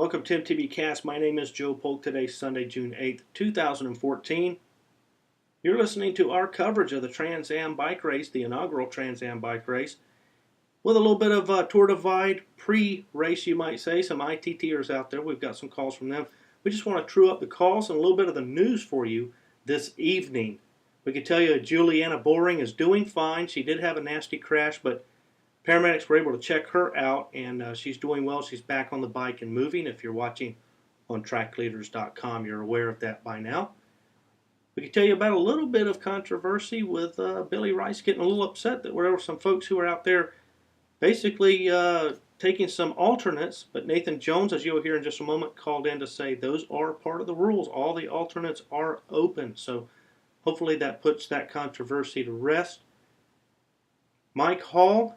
Welcome to MTBCast. My name is Joe Polk. Today's Sunday, June 8th, 2014. You're listening to our coverage of the Trans Am bike race, the inaugural Trans Am bike race, with a little bit of Tour Divide pre-race, you might say. Some ITTers out there. We've got some calls from them. We just want to true up the calls and a little bit of the news for you this evening. We can tell you Juliana Boring is doing fine. She did have a nasty crash, but paramedics were able to check her out, and she's doing well. She's back on the bike and moving. If you're watching on trackleaders.com, you're aware of that by now. We can tell you about a little bit of controversy with Billy Rice getting a little upset that there were some folks who were out there basically taking some alternates, but Nathan Jones, as you'll hear in just a moment, called in to say those are part of the rules. All the alternates are open, so hopefully that puts that controversy to rest. Mike Hall,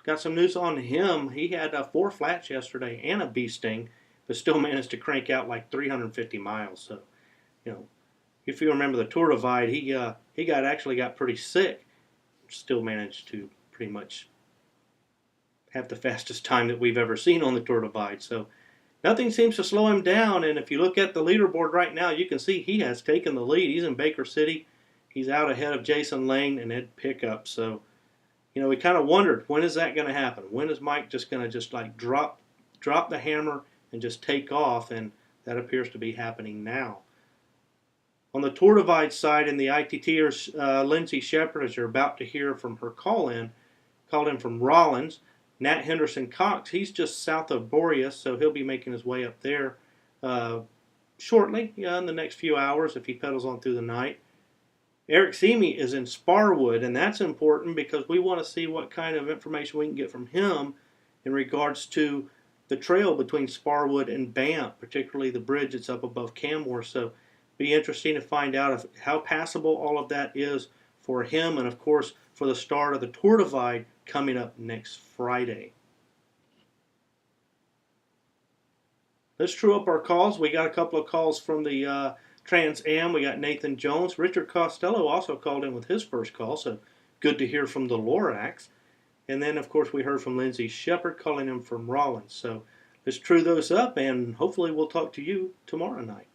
got some news on him. He had 4 flats yesterday and a bee sting, but still managed to crank out like 350 miles. So, if you remember the Tour Divide, he actually got pretty sick. Still managed to pretty much have the fastest time that we've ever seen on the Tour Divide. So nothing seems to slow him down. And if you look at the leaderboard right now, you can see he has taken the lead. He's in Baker City. He's out ahead of Jason Lane and Ed Pickup. So we kind of wondered, when is that going to happen? When is Mike just going to like drop the hammer and just take off? And that appears to be happening now. On the Tour Divide side, in the ITTers, Lindsay Shepard, as you're about to hear from her called in from Rollins. Nat Henderson Cox, he's just south of Boreas, so he'll be making his way up there shortly, in the next few hours if he pedals on through the night. Eric Seamy is in Sparwood, and that's important because we want to see what kind of information we can get from him in regards to the trail between Sparwood and Banff, particularly the bridge that's up above Canmore. So be interesting to find out how passable all of that is for him, and of course for the start of the Tour Divide coming up next Friday. Let's true up our calls. We got a couple of calls from the Trans Am. We got Nathan Jones. Richard Costello also called in with his first call, so good to hear from the Lorax. And then, of course, we heard from Lindsay Shepard calling in from Rollins. So let's true those up, and hopefully we'll talk to you tomorrow night.